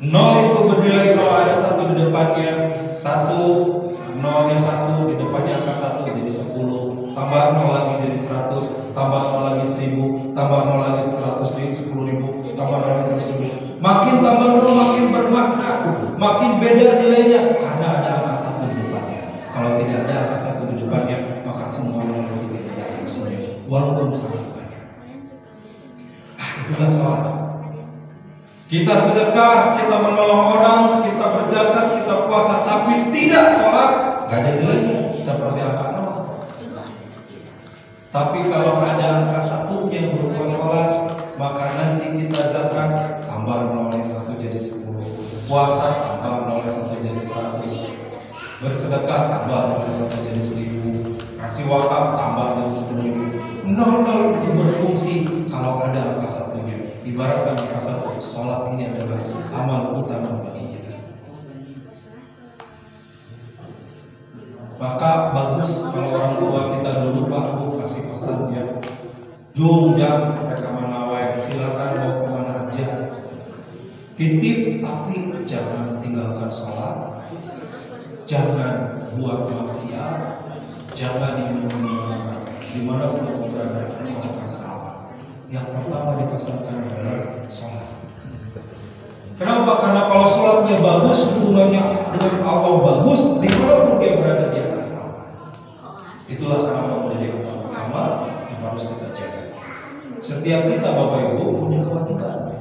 [SPEAKER 3] Nol itu bernilai kalau ada 1 di depannya. 1, nolnya 1, di depannya angka 1 jadi 10. Tambah nol lagi jadi 100. Tambah nol lagi 1.000. Tambah nol lagi 100.000, 10.000. Tambah nol lagi 100.000. Makin tambah nol makin bermakna, makin beda nilainya karena ada angka 1 di depannya. Kalau tidak ada angka 1 di depannya, maka semua nol itu tidak ada fungsinya, walaupun sangat banyak. Itulah sholat. Kita sedekah, kita menolong orang, kita berzakat, kita puasa, tapi tidak sholat, gak ada nilainya seperti angka nol. Tapi kalau ada angka 1 yang berupa sholat, maka nanti kita zakat, tambah nolnya 1 jadi 10. Puasa, tambah nolnya 1 jadi 100. Bersedekah, tambah nolnya 1 jadi 1.000. Kasih wakaf, tambah jadi 10.000. Nol itu berfungsi kalau ada angka 1-nya. Ibaratkan angka 1, sholat ini adalah amal utama bagi kita. Maka bagus kalau orang tua kita dulu Pak Bu kasih pesan ya, Jung jam mereka mana silakan mau kemana aja, titip tapi jangan tinggalkan sholat, jangan buat maksiat, jangan minum minuman keras, dimanapun kau berada kau akan salah. Yang pertama dipesankan adalah sholat. Kenapa? Karena kalau sholatnya bagus, hubungannya dengan Allah bagus, dimanapun dia berada dia akan salah. Itulah kenapa menjadi amal yang harus kita jaga. Setiap kita Bapak Ibu punya kewajiban.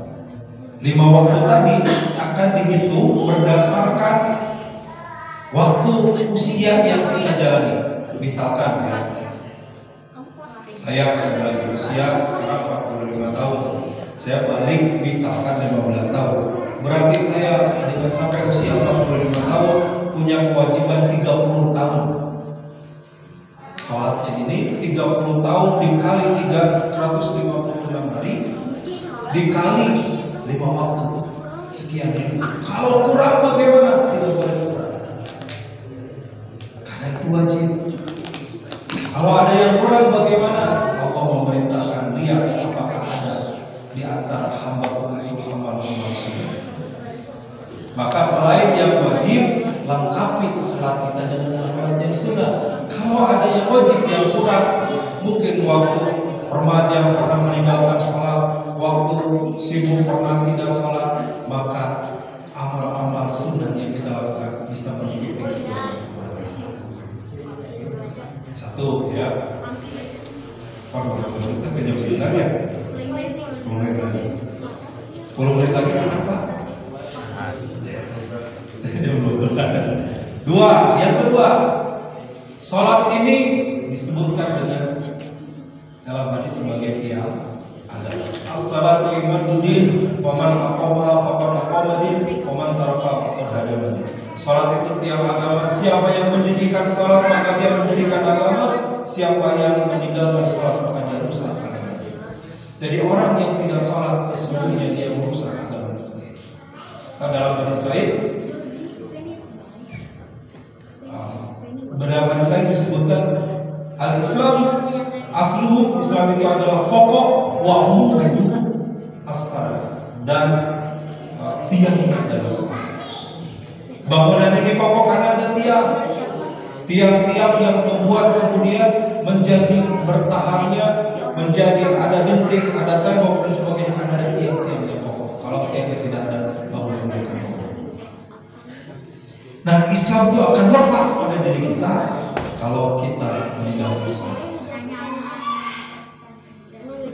[SPEAKER 3] 5 waktu tadi akan dihitung berdasarkan waktu usia yang kita jalani. Misalkan ya, saya lagi usia sekarang 45 tahun. Saya balik misalkan 15 tahun. Berarti saya dengan sampai usia 45 tahun punya kewajiban 30 tahun. Sholatnya ini 30 tahun dikali 356 hari dikali 5 waktu. Sekian ini. Kalau kurang bagaimana? Tidak boleh kurang. Karena itu wajib. Kalau ada yang kurang bagaimana? Allah memerintahkan lihat apakah ada di antara hamba untuk amal-amal sunnah. Maka selain yang wajib, lengkapi sholat kita dengan amal yang sunnah. Kalau ada yang wajib yang kurang, mungkin waktu remaja pernah meninggalkan sholat, waktu sibuk pernah tidak sholat, maka amal-amal bisa berpikir satu ya. Waduh, kalau sampai jam 9 ya 10 menit lagi 10 menit lagi apa? Jam 12. Yang kedua, sholat ini disebutkan dengan dalam hadis sebagai tiang agama. As-salatu imaduddin, wa man aqamaha faqad aqama din, wa man tarakaha faqad hadama din. Salat itu tiang agama. Siapa yang mendirikan salat maka dia mendirikan agama. Siapa yang meninggalkan salat maka dia rusak agama. Jadi orang yang tidak salat sesungguhnya dia merusak agama sendiri. Dalam hadis lain, disebutkan al-Islam asluhu, Islam itu adalah pokok, wa umuhu as-salat, dan tiangnya adalah salat. Bangunan ini pokok karena ada tiang-tiang yang membuat kemudian menjadi bertahannya, menjadi ada genting, ada tembok dan sebagainya karena ada tiang-tiang yang pokok. Kalau tiangnya tidak ada, bangunan mereka pokok. Nah, Islam itu akan lepas pada diri kita kalau kita meninggalkan sholat.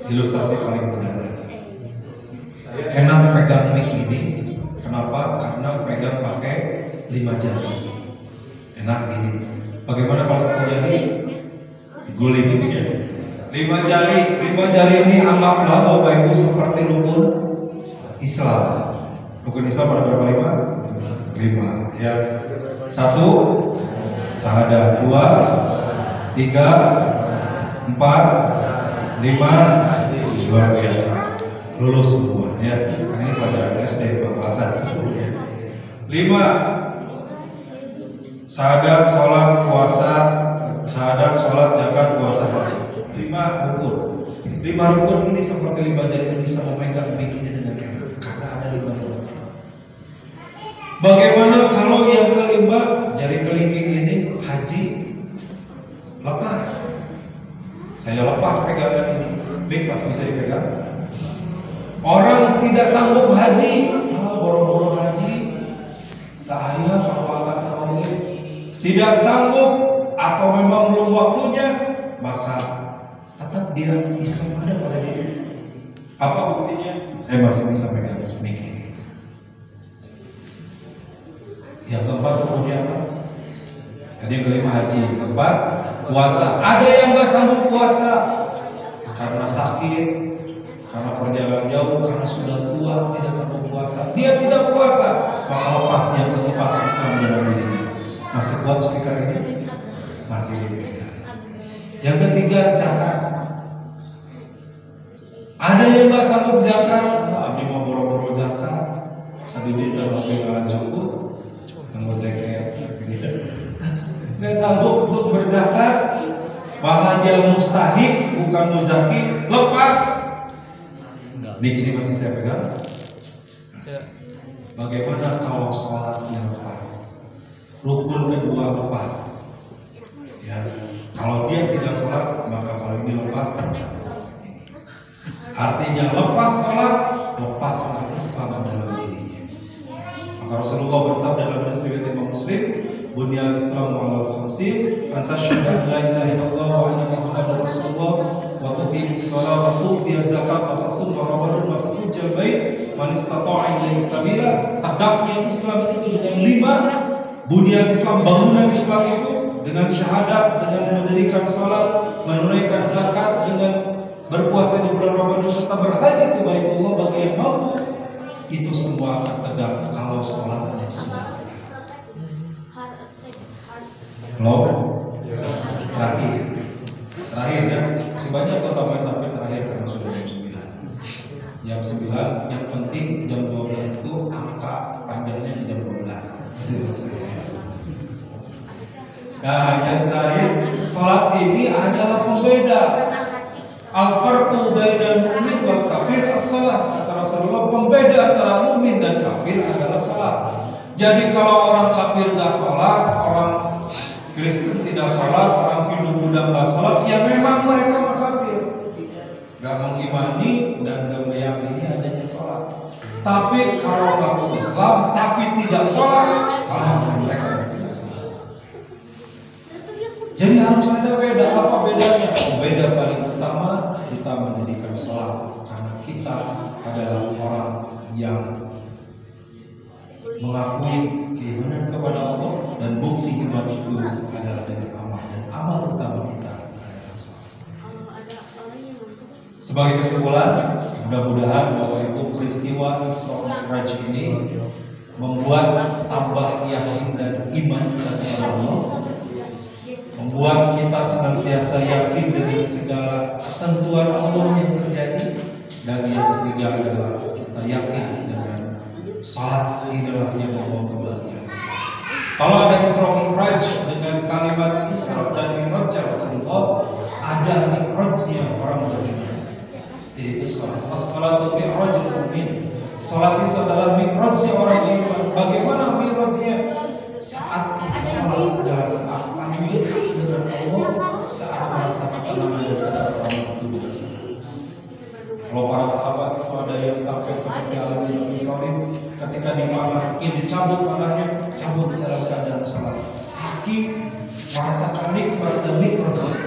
[SPEAKER 3] Ilustrasi paling mudah lagi. Saya enak pegang mic ini. Kenapa? Karena pegang pakai 5 jari. Enak ini. Bagaimana kalau 1 jari? Diguling. 5 jari ini anggaplah Bapak Ibu seperti rukun Islam. Rukun Islam ada berapa? 5. Ya. 1 syahadat, 2 3 4 5 luar biasa, lulus semua ya. Ini pelajaran SD pembahasan. 5 syahadat, sholat, puasa, syahadat, sholat, zakat, puasa, haji. 5 rukun. 5 rukun ini seperti 5 jari yang bisa memegang mic ini dengan enak karena ada 5 rukun. Bagaimana kalau yang kelima, jari kelingking ini haji lepas? Saya lepas pegangan ini, mic masih bisa dipegang. Orang tidak sanggup haji, boro-boro haji, tak ayah kalau akan tahu, tidak sanggup atau memang belum waktunya, maka tetap dia Islam ada pada dia. Apa buktinya? Saya masih bisa pegang mic ini. Yang keempat kemudian apa? Tadi yang kelima haji, keempat puasa. Ada yang nggak sanggup puasa karena sakit, karena perjalanan jauh, karena sudah tua tidak sanggup puasa. Dia tidak puasa, maka lepas yang keempat Islam dalam dirinya. Masih kuat speaker ini? Masih dipegang. Yang ketiga zakat. Ada yang nggak sanggup zakat, abdi mau boro-boro zakat, sedikit dalam pengalan cukup. Nggak sanggup untuk berzakat, malah dia mustahik bukan muzaki, lepas. Nih ini masih saya pegang. Bagaimana kalau sholatnya lepas? Rukun kedua lepas. Ya, kalau dia tidak sholat maka kalau ini lepas. Artinya lepas sholat, lepaslah Islam dalam dirinya. Maka Rasulullah bersabda dalam hadis riwayat Imam Muslim, bunyal Islam ala khamsin, an tasyhadu an la ilaha illallah wa anna Muhammadar Rasulullah wa tuqimus shalah wa tu'tiyaz zakat wa tasum ramadan wa tuhajjal bait man istata'a ilaihi sabila. Tegaknya Islam itu dengan 5 bunyal Islam, bangunan Islam itu dengan syahadat, dengan mendirikan salat, menunaikan zakat, dengan berpuasa di bulan Ramadan serta berhaji ke Baitullah bagi yang mampu. Itu semua akan tegak kalau sholatnya sudah tegak. Terakhir ya, sebanyak total tapi terakhir karena sudah jam 9. Jam 9 yang penting jam 12 itu angka panjangnya di jam 12. Jadi selesai ya. Nah yang terakhir, sholat ini adalah pembeda. Al-farqu bainal mu'min wal kafir as-shalah. Kata Rasulullah, pembeda antara mukmin dan kafir adalah sholat. Jadi kalau orang kafir nggak sholat, orang Kristen tidak sholat, orang Hindu Buddha nggak sholat, ya memang mereka kafir, nggak mengimani dan nggak meyakini adanya sholat. Tapi kalau ngaku Islam tapi tidak sholat, sama dengan mereka yang tidak sholat. Jadi harus ada beda. Apa bedanya? Beda paling utama, kita mendirikan sholat karena kita adalah orang yang mengakui keimanan kepada Allah, dan bukti iman itu adalah dari amal, dan amal utama kita adalah sholat. Sebagai kesimpulan, mudah-mudahan bahwa itu peristiwa Isra Mi'raj ini membuat tambah yakin dan iman kita kepada Allah, membuat kita senantiasa yakin dengan segala ketentuan Allah yang terjadi, dan yang ketiga adalah kita yakin dengan salat inilah yang membawa kebahagiaan. Kalau ada Isra Mi'raj dengan kalimat Isra dan Mi'raj Rasulullah, ada Mi'rajnya orang beriman, yaitu salat. As-salatu mi'rajul mu'min. Salat itu adalah mi'rajnya orang beriman. Bagaimana mi'rajnya? Saat kita salat adalah saat paling dekat dengan Allah, saat merasa ketenangan dan ketentraman itu dirasakan. Kalau para sahabat itu ada yang sampai seperti Ali bin Abi Thalib ketika dipanah, ingin dicabut panahnya, cabut dalam keadaan salat. Saking merasakan nikmat dan nikmat salat.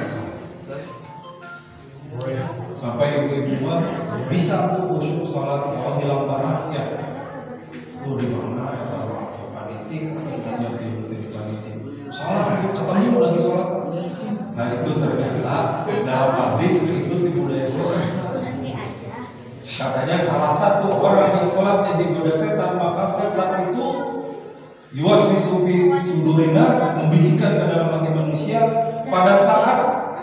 [SPEAKER 3] Sampai ibu-ibu bisa khusyuk salat kalau hilang barangnya. Di mana ya kalau panitik, katanya di panitik. Salat ketemu lagi salat. Nah itu ternyata dalam hadis itu di budaya Islam. Katanya salah satu orang yang sholatnya digoda setan, maka setan itu yuwaswisu fi sudurinas, membisikkan ke dalam hati manusia pada saat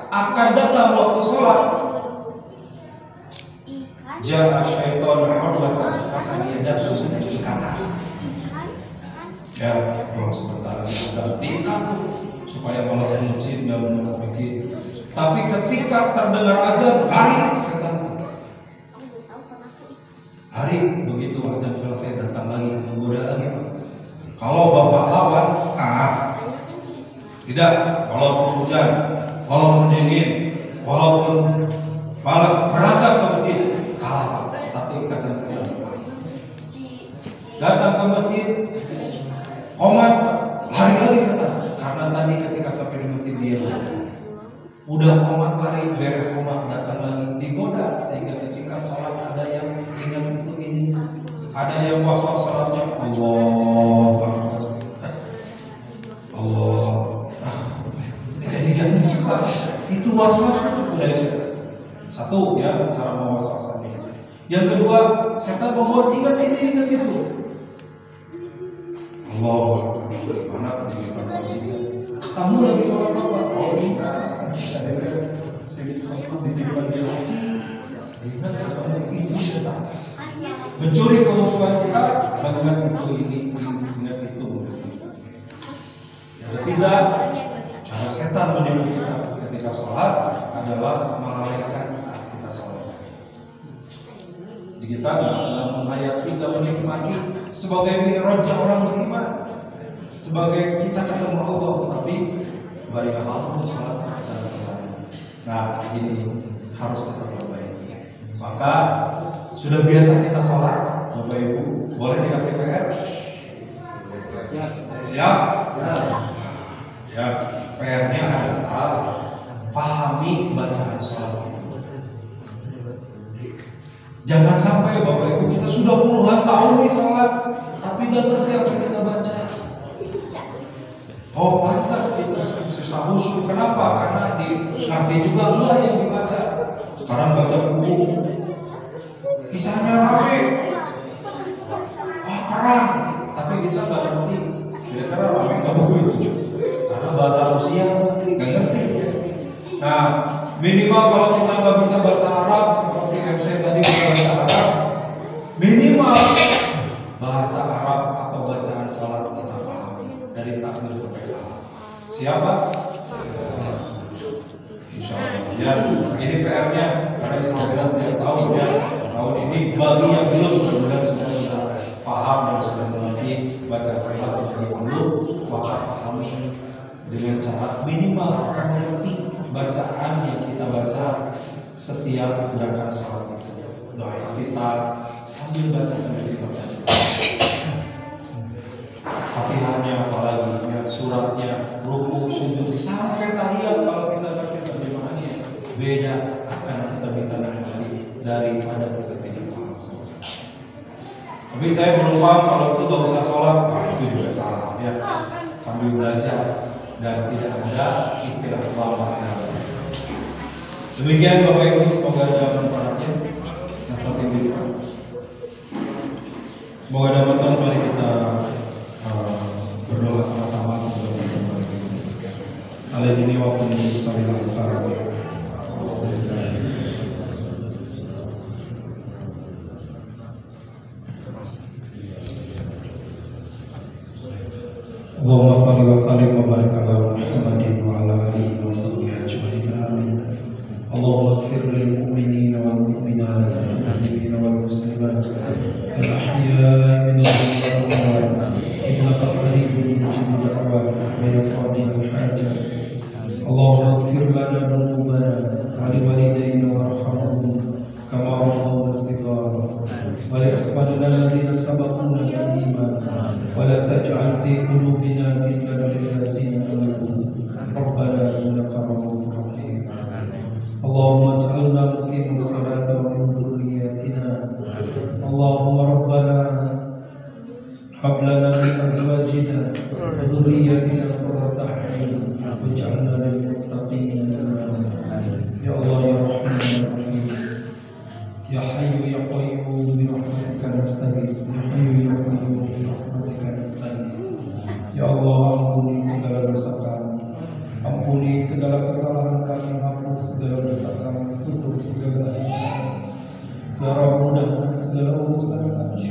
[SPEAKER 3] akan datang waktu sholat. Ja'a syaitan urwatan, maka dia datang dengan ikatan. Ya, kalau sebentar lagi azan diikat supaya malas ke masjid, nggak mau ke masjid. Tapi ketika terdengar azan, lari setan. Hari begitu azan selesai datang lagi menggoda lagi. Kalau bapak lawan, tidak. Walaupun hujan, walaupun dingin, walaupun malas berangkat ke masjid, kalah pak. Satu ikatan saya lepas. Datang ke masjid, komat, lari lagi setan. Karena tadi ketika sampai di masjid dia udah komat lari, beres komat datang lagi digoda, sehingga ketika sholat ada yang ingat itu ini, ada yang was-was sholatnya Allah jadi itu was-was itu budaya setan. Satu ya cara mewas-wasannya. Yang kedua, setan membuat ingat ini ingat itu. Allah mana tadi di depan ketemu lagi sholat apa? Oh ingat disimpan di laci, ingat ketemu ibu setan mencuri kemusuhan kita, mengingat itu ini, ingat itu. Yang ketiga, cara setan menipu kita ketika sholat adalah melalaikan saat kita sholat. Jadi kita dalam ayat kita menikmati sebagai mi'raj orang beriman, sebagai kita ketemu Allah, tapi bari amal sholat sangat. Nah ini harus kita perbaiki. Maka sudah biasa kita sholat, Bapak Ibu, boleh dikasih PR? Siap? Ya, PR-nya adalah pahami bacaan sholat itu. Jangan sampai Bapak Ibu kita sudah puluhan tahun nih sholat, tapi nggak ngerti apa yang kita baca. Oh pantas kita susah khusyuk. Kenapa? Karena ngerti juga Allah yang dibaca. Sekarang baca buku, kisahnya rame, keren, tapi kita nggak ngerti. Kira-kira rame nggak begitu? Karena bahasa Rusia nggak ngerti. Nah minimal kalau kita nggak bisa bahasa Arab seperti MC tadi bahasa Arab, minimal bahasa Arab atau bacaan sholat kita pahami dari takbir sampai salam. Siapa? Insya Allah. Ya, ini PR-nya karena Islam tiap tahun ya. Tahun ini bagi yang belum mudah-mudahan sudah paham dan sudah mengerti bacaan sholat lebih dulu, maka pahami dengan cara minimal mengerti bacaan yang kita baca setiap gerakan sholat itu. doa iftitah sambil baca sambil kita baca. Fatihahnya apalagi ya, suratnya, ruku, sujud sampai tahiyat kalau kita baca terjemahannya beda akan kita bisa nikmati daripada kita tidak paham sama sekali. Tapi saya menumpang kalau itu gak usah sholat, itu juga salah ya. Sambil belajar dan tidak ada istilah lama. Demikian Bapak Ibu, semoga ada manfaatnya. Semoga ada manfaat. Mari kita berdoa sama-sama sebelum kita mulai. Alhamdulillah wa bihamdihi. Allahumma shalli wa sallim wa barik ala Muhammadin wa ala alihi wa sahbihi ajma'in. Amin. Allahumma ighfir lil mu'minina wal mu'minat wal muslimina wal muslimat al ahya'i minhum wal amwat innaka qaribun mujibud da'wat wa ya qadiyal hajat. Allahumma ighfir lana dhunubana wa li walidayna warhamhum kama rabbawna shighara wa li ikhwanina alladhina sabaquna bil iman wa la taj'al fi qulubina ghillan lil ladzina amanu rabbana innaka ra'ufur rahim. Allahumma ij'alna muqimis salati wa min dhurriyyatina. Allahumma rabbana hab lana min azwajina wa dhurriyyatina qurrata a'yun waj'alna lil muttaqina imama. Ya Allah ya Rahman ya Rahim, ya Hayyu ya Qayyum bi rahmatika nastaghits, ya Hayyu ya Qayyum bi rahmatika nastaghits. Ya Allah, ampuni segala dosa kami, ampuni segala kesalahan kami, hapus segala dosa kami, tutup segala aib kami. Ya Rabb, mudahkan segala urusan kami.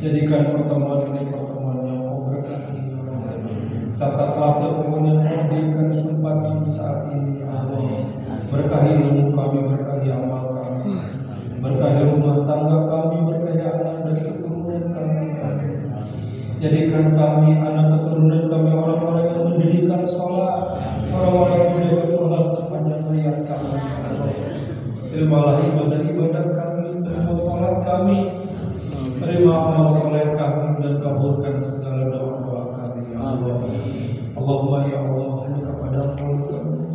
[SPEAKER 3] Jadikan pertemuan ini pertemuan yang Kau berkati, ya Rabb. Catatlah semua yang hadirkan di tempat ini saat ini, ya Allah. Berkahi ilmu kami, berkahi amal kami, berkahi rumah tangga kami, berkahi anak dan keturunan kami, ya Allah. Jadikan kami, anak keturunan kami, orang-orang yang mendirikan sholat, orang-orang yang menjaga sholat sepanjang hayat kami, ya Allah. Terimalah ibadah-ibadah kami, terima sholat kami, terima amal soleh kami, dan kabulkan segala doa-doa kami, ya Allah. Allahumma ya Allah, hanya kepada Engkau kami.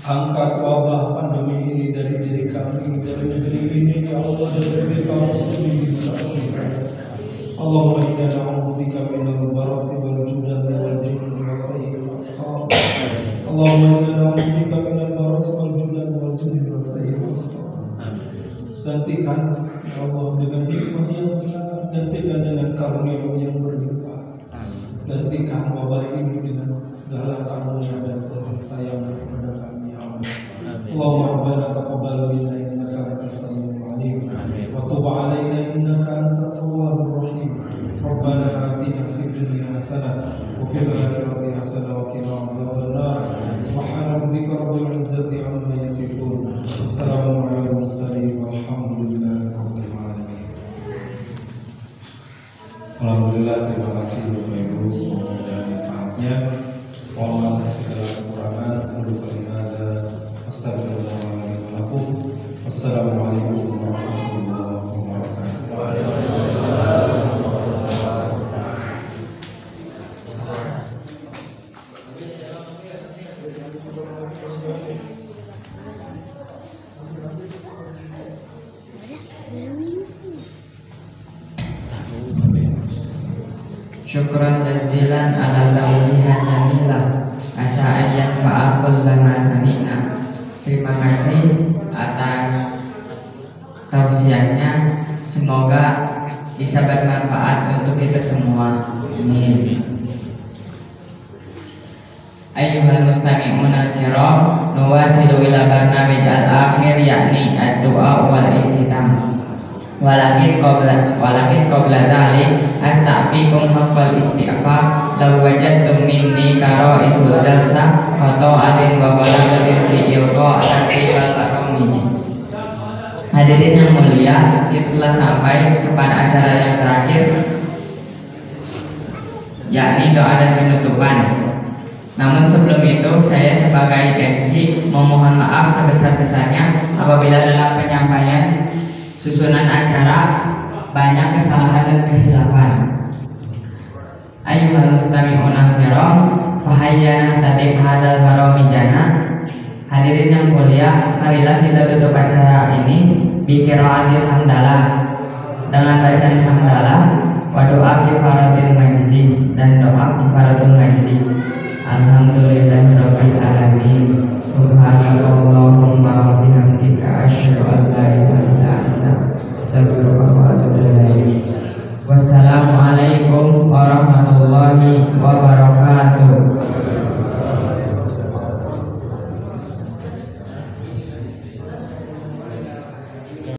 [SPEAKER 3] Angkat wabah pandemi ini dari diri kami, dari negeri ini, ya Allah, dari negeri kaum muslimin. Allahumma inna na'udzubika minal barasi wal judami wal jununi wa sayyi'il asqam. Allahumma inna na'udzubika minal barasi wal judami wal jununi wa sayyi'il asqam. Gantikan, ya Allah, dengan hikmah yang besar, gantikan dengan karunia yang berlimpah. Gantikan wabah ini dengan segala karunia dan kasih sayang kepada kami, ya Allah. Allahumma rabbana taqabbal minna innaka antas samiul alim wa tub alaina innaka antat tawwabur rahim. Rabbana atina fid dunya hasanah wa fil akhirati hasanah wa qina adzabannar. Subhana rabbika rabbil izzati amma yasifun. Wassalamu alal mursalin walhamdulillahi rabbil alamin. Alhamdulillah, terima kasih Bapak Ibu, semoga ada manfaatnya. Mohon maaf atas segala kekurangan. Astagfirullahaladzim. Wassalamualaikum warahmatullahi wabarakatuh.
[SPEAKER 1] Syukran jazilan ala taujihan jamilah asa an yanfa'a kullama sami'na. Terima kasih atas tausiahnya, semoga bisa bermanfaat untuk kita semua. Amin. Ayyuhal mustami'un al-kiram, nuwasilu ila barnamij al-akhir yakni ad-du'a wal ihtitam. Walakin qabla dhalik astaghfikum haqqal istighfar law wajadtum minni kara'isul jalsa wa ta'atin wa balagatin fi ilqa taktifal baramij. Hadirin yang mulia, kita telah sampai kepada acara yang terakhir, yakni doa dan penutupan. Namun sebelum itu saya sebagai MC memohon maaf sebesar-besarnya apabila dalam penyampaian susunan acara banyak kesalahan dan kehilafan. Ayyuhal mustami'una kiram, fahayyana tatib hadal baromijana. Hadirin yang mulia, marilah kita tutup acara ini biqiraatil hamdalah, dengan bacaan hamdalah wa doa kifaratul majlis, dan doa kifaratul majlis. Alhamdulillahirabbil alamin. Subhanallahumma wa bihamdika asyhadu an la ilaha illa anta astaghfiruka wa atubu ilaik. Wassalamualaikum warahmatullahi wabarakatuh.